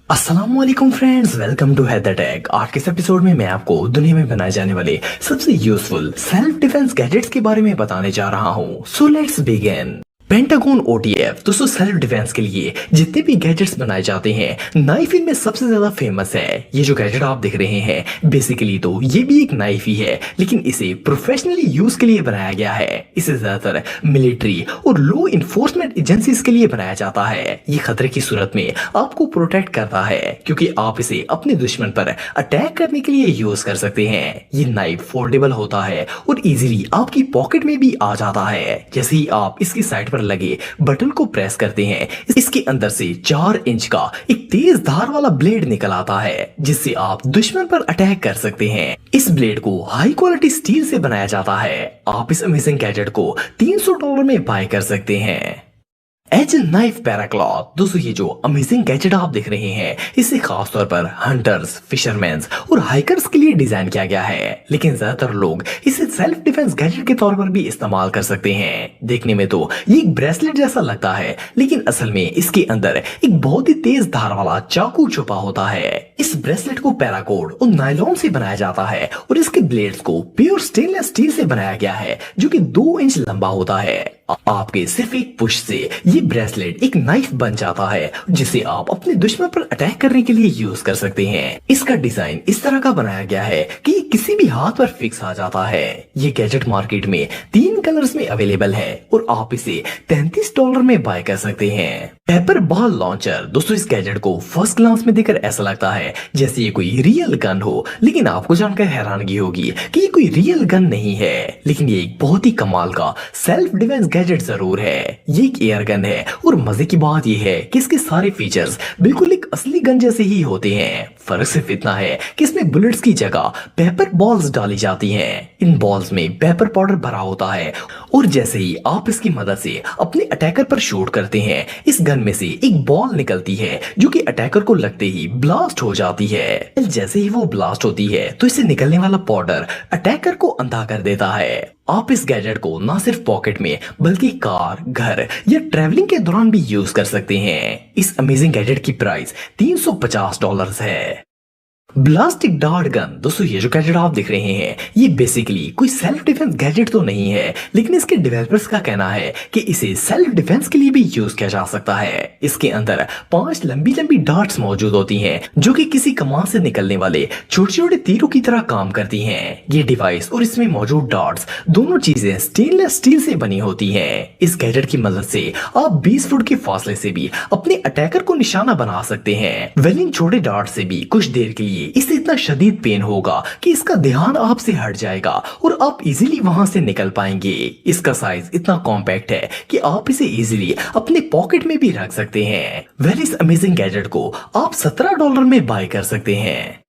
अस्सलामुअलैकुम friends, welcome to Haider Tech. आज के इस एपिसोड में मैं आपको दुनिया में बनाए जाने वाले सबसे यूजफुल सेल्फ डिफेंस गैजेट्स के बारे में बताने जा रहा हूँ। So let's begin. पेंटागन ओटीएफ दोस्तों सेल्फ डिफेंस के लिए जितने भी गैजेट्स बनाए जाते हैं, नाइफ इनमें सबसे ज्यादा फेमस है। ये जो गैजेट आप देख रहे हैं बेसिकली तो ये भी एक नाइफ ही है, लेकिन इसे प्रोफेशनली यूज के लिए बनाया गया है। इसे ज्यादातर मिलिट्री और लॉ इन्फोर्समेंट एजेंसीज के लिए बनाया जाता है। ये खतरे की सूरत में आपको प्रोटेक्ट करता है, क्योंकि आप इसे अपने दुश्मन पर अटैक करने के लिए यूज कर सकते हैं। ये नाइफ फोल्डेबल होता है और इजीली आपकी पॉकेट में भी आ जाता है। जैसे ही आप इसकी साइड लगे बटन को प्रेस करते हैं, इसके अंदर से 4 इंच का एक तेज धार वाला ब्लेड निकल आता है, जिससे आप दुश्मन पर अटैक कर सकते हैं। इस ब्लेड को हाई क्वालिटी स्टील से बनाया जाता है। आप इस अमेजिंग गैजेट को $300 में बाय कर सकते हैं। एज नाइफ पैराक्लॉथ दोस्तों ये जो अमेजिंग गैजेट आप देख रहे हैं, इसे खासतौर पर हंटर्स, फिशरमैन और हाइकर्स के लिए डिजाइन किया गया है, लेकिन ज्यादातर लोग इसे सेल्फ डिफेंस गैजेट के तौर पर भी इस्तेमाल कर सकते हैं। देखने में तो ये एक ब्रेसलेट जैसा लगता है, लेकिन असल में इसके अंदर एक बहुत ही तेज धार वाला चाकू छुपा होता है। इस ब्रेसलेट को पैराकोड और नायलॉन से बनाया जाता है और इसके ब्लेड्स को प्योर स्टेनलेस स्टील से बनाया गया है, जो कि 2 इंच लंबा होता है। आपके सिर्फ एक पुश से ये ब्रेसलेट एक नाइफ बन जाता है, जिसे आप अपने दुश्मन पर अटैक करने के लिए यूज कर सकते हैं। इसका डिजाइन इस तरह का बनाया गया है कि ये किसी भी हाथ पर फिक्स आ जाता है। ये गैजेट मार्केट में 3 कलर्स में अवेलेबल है और आप इसे $33 में बाय कर सकते हैं। पेपर बॉल लॉन्चर दोस्तों इस गैजेट को फर्स्ट ग्लांस में देखकर ऐसा लगता है जैसे ये कोई रियल गन हो, लेकिन आपको जानकर हैरानगी होगी कि ये कोई रियल गन नहीं है, लेकिन ये एक बहुत ही कमाल का सेल्फ डिफेंस गैजेट जरूर है। ये एक एयर गन है और मजे की बात ये है कि इसके सारे फीचर्स बिल्कुल एक असली गन जैसे ही होते हैं। फर्क सिर्फ इतना है कि इसमें बुलेट्स की जगह पेपर बॉल्स डाली जाती हैं। इन बॉल्स में पेपर पाउडर भरा होता है और जैसे ही आप इसकी मदद से अपने अटैकर पर शूट करते हैं, इस गन में से एक बॉल निकलती है जो कि अटैकर को लगते ही ब्लास्ट हो जाती है। जैसे ही वो ब्लास्ट होती है तो इससे निकलने वाला पाउडर अटैकर को अंधा कर देता है। आप इस गैजेट को ना सिर्फ पॉकेट में बल्कि कार, घर या ट्रैवलिंग के दौरान भी यूज कर सकते हैं। इस अमेजिंग गैजेट की प्राइस $350 है। ब्लास्टिक डार्ट गन दोस्तों ये जो गैजेट आप देख रहे हैं, ये बेसिकली कोई सेल्फ डिफेंस गैजेट तो नहीं है, लेकिन इसके डेवलपर्स का कहना है कि इसे सेल्फ डिफेंस के लिए भी यूज किया जा सकता है। इसके अंदर 5 लंबी लंबी डार्ट्स मौजूद होती हैं, जो कि किसी कमान से निकलने वाले छोटे छोटे तीरों की तरह काम करती हैं। ये डिवाइस और इसमें मौजूद डार्ट्स दोनों चीजें स्टेनलेस स्टील से बनी होती हैं। इस गैजेट की मदद से आप 20 फुट के फासले से भी अपने अटैकर को निशाना बना सकते हैं। वेल इन छोटे डार्ट से भी कुछ देर के लिए इससे इतना शदीद पेन होगा कि इसका ध्यान आपसे हट जाएगा और आप इजीली वहां से निकल पाएंगे। इसका साइज इतना कॉम्पैक्ट है कि आप इसे इजीली अपने पॉकेट में भी रख सकते हैं। वेल इस अमेजिंग गैजेट को आप $17 में बाय कर सकते हैं।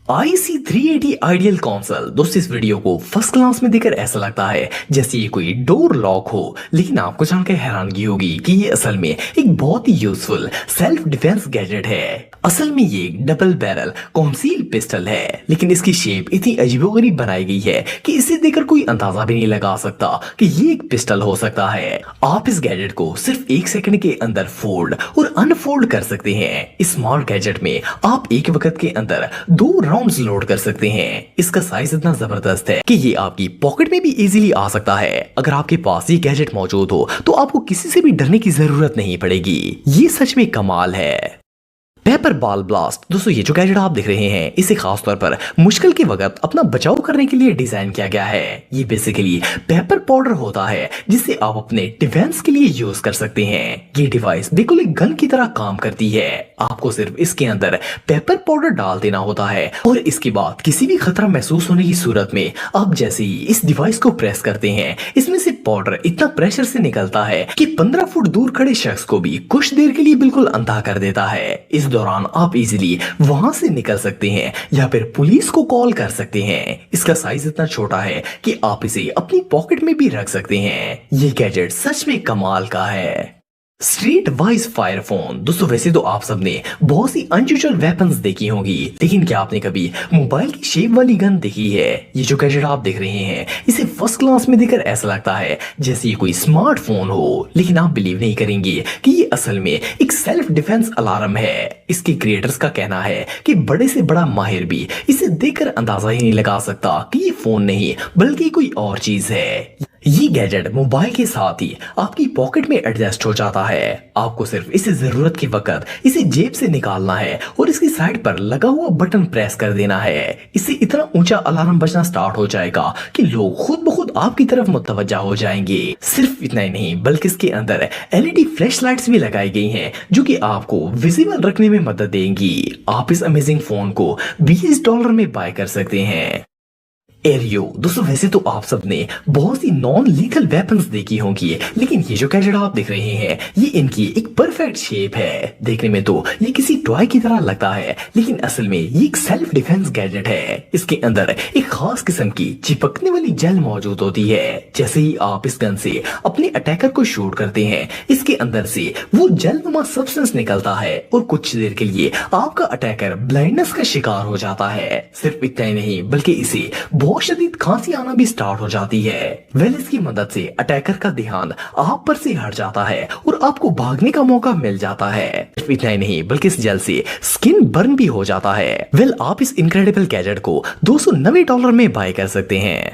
IC380 आइडियल कंसोल दोस्तों इस वीडियो को फर्स्ट क्लास में देखकर ऐसा लगता है जैसे ये कोई डोर लॉक हो, लेकिन आपको जानकर हैरानगी होगी कि ये असल में एक बहुत ही यूजफुल सेल्फ डिफेंस गैजेट है। असल में ये एक डबल बैरल कॉन्सील पिस्टल है, लेकिन इसकी शेप इतनी अजीबोगरीब बनाई गई है कि इसे देखकर कोई अंदाजा भी नहीं लगा सकता कि ये एक पिस्टल हो सकता है। आप इस गैजेट को सिर्फ 1 सेकंड के अंदर फोल्ड और अनफोल्ड कर सकते हैं। इस स्मॉल गैजेट में आप एक वक्त के अंदर 2 राउंड्स लोड कर सकते हैं। इसका साइज इतना जबरदस्त है कि ये आपकी पॉकेट में भी इजीली आ सकता है। अगर आपके पास ये गैजेट मौजूद हो तो आपको किसी से भी डरने की जरूरत नहीं पड़ेगी। ये सच में कमाल है। पेपर बॉल ब्लास्ट दोस्तों ये जो गैजेट आप देख रहे हैं, इसे खास तौर पर मुश्किल के वक्त अपना बचाव करने के लिए डिजाइन किया गया है। ये बेसिकली पेपर पाउडर होता है जिसे आप अपने डिफेंस के लिए यूज कर सकते हैं। ये डिवाइस बिल्कुल एक गन की तरह काम करती है। आपको सिर्फ इसके अंदर पेपर पाउडर डाल देना होता है और इसके बाद किसी भी खतरा महसूस होने की सूरत में आप जैसे ही इस डिवाइस को प्रेस करते हैं, इसमें से पाउडर इतना प्रेशर से निकलता है कि 15 फुट दूर खड़े शख्स को भी कुछ देर के लिए बिल्कुल अंधा कर देता है। इस दौरान आप इजीली वहां से निकल सकते हैं या फिर पुलिस को कॉल कर सकते हैं। इसका साइज इतना छोटा है कि आप इसे अपनी पॉकेट में भी रख सकते हैं। ये गैजेट सच में कमाल का है। Street wise fire phone. दोस्तों वैसे तो आप सबने बहुत सी अनयूजुअल वेपन्स देखी होंगी, लेकिन क्या आपने कभी मोबाइल की शेप वाली गन देखी है? ये जो गैजेट आप देख रहे हैं, इसे फर्स्ट क्लास में देखकर ऐसा लगता है जैसे ये कोई स्मार्टफोन हो, लेकिन आप बिलीव नहीं करेंगे कि ये असल में एक सेल्फ डिफेंस अलार्म है। इसके क्रिएटर्स का कहना है कि बड़े से बड़ा माहिर भी इसे देखकर अंदाजा ही नहीं लगा सकता कि ये फोन नहीं बल्कि कोई और चीज है। ये गैजेट मोबाइल के साथ ही आपकी पॉकेट में एडजस्ट हो जाता है। आपको सिर्फ इसे जरूरत के वक्त इसे जेब से निकालना है और इसकी साइड पर लगा हुआ बटन प्रेस कर देना है। इससे इतना ऊंचा अलार्म बजना स्टार्ट हो जाएगा कि लोग खुद ब खुद आपकी तरफ मुतवज्जा हो जाएंगे। सिर्फ इतना ही नहीं बल्कि इसके अंदर एलईडी फ्लैश लाइट्स भी लगाई गई हैं, जो कि आपको विजिबल रखने में मदद देंगी। आप इस अमेजिंग फोन को $20 में बाय कर सकते हैं। एरियो। दोस्तों वैसे तो आप सबने बहुत सी नॉन लीगल वेपन्स देखी होंगी, लेकिन ये जो गैजेट आप देख रहे हैं ये इनकी एक परफेक्ट शेप है। देखने में तो ये किसी टॉय की तरह लगता है, लेकिन असल में ये एक सेल्फ डिफेंस गैजेट है। इसके अंदर एक खास किस्म की चिपकने वाली जेल मौजूद होती है। जैसे ही आप इस गन से अपने अटैकर को शूट करते हैं, इसके अंदर से वो जेलनुमा सब्सटेंस निकलता है और कुछ देर के लिए आपका अटैकर ब्लाइंडनेस का शिकार हो जाता है। सिर्फ इतना ही नहीं बल्कि इसे बहुत शदीद खांसी आना भी स्टार्ट हो जाती है। इसकी मदद से अटैकर का ध्यान आप पर से हट जाता है और आपको भागने का मौका मिल जाता है। सिर्फ इतना ही नहीं बल्कि इस जेल से स्किन बर्न भी हो जाता है। आप इस इनक्रेडिबल गैजेट को $290 में बाय कर सकते हैं।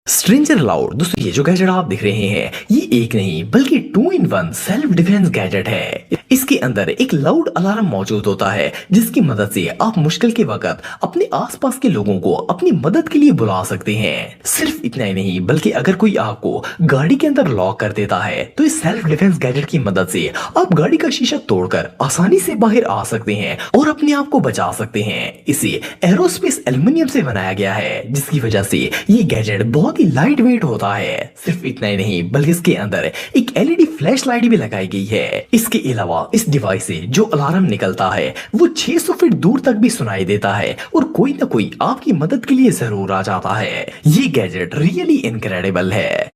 Stranger loud. दोस्तों ये जो गैजेट आप देख रहे हैं ये एक नहीं बल्कि 2-in-1 सेल्फ डिफेंस गैजेट है। इसके अंदर एक लाउड अलार्म मौजूद होता है, जिसकी मदद से आप मुश्किल के वक्त अपने आसपास के लोगों को अपनी मदद के लिए बुला सकते हैं। सिर्फ इतना ही नहीं बल्कि अगर कोई आपको गाड़ी के अंदर लॉक कर देता है तो इस सेल्फ डिफेंस गैजेट की मदद से आप गाड़ी का शीशा तोड़कर आसानी से बाहर आ सकते हैं और अपने आप को बचा सकते हैं। इसे एरोस्पेस एल्युमिनियम से बनाया गया है, जिसकी वजह से ये गैजेट बहुत ही लाइट वेट होता है। सिर्फ इतना ही नहीं बल्कि इसके अंदर एक एलईडी फ्लैश लाइट भी लगाई गई है। इसके अलावा इस डिवाइस से जो अलार्म निकलता है वो 600 फीट दूर तक भी सुनाई देता है और कोई ना कोई आपकी मदद के लिए जरूर आ जाता है। ये गैजेट रियली इनक्रेडिबल है।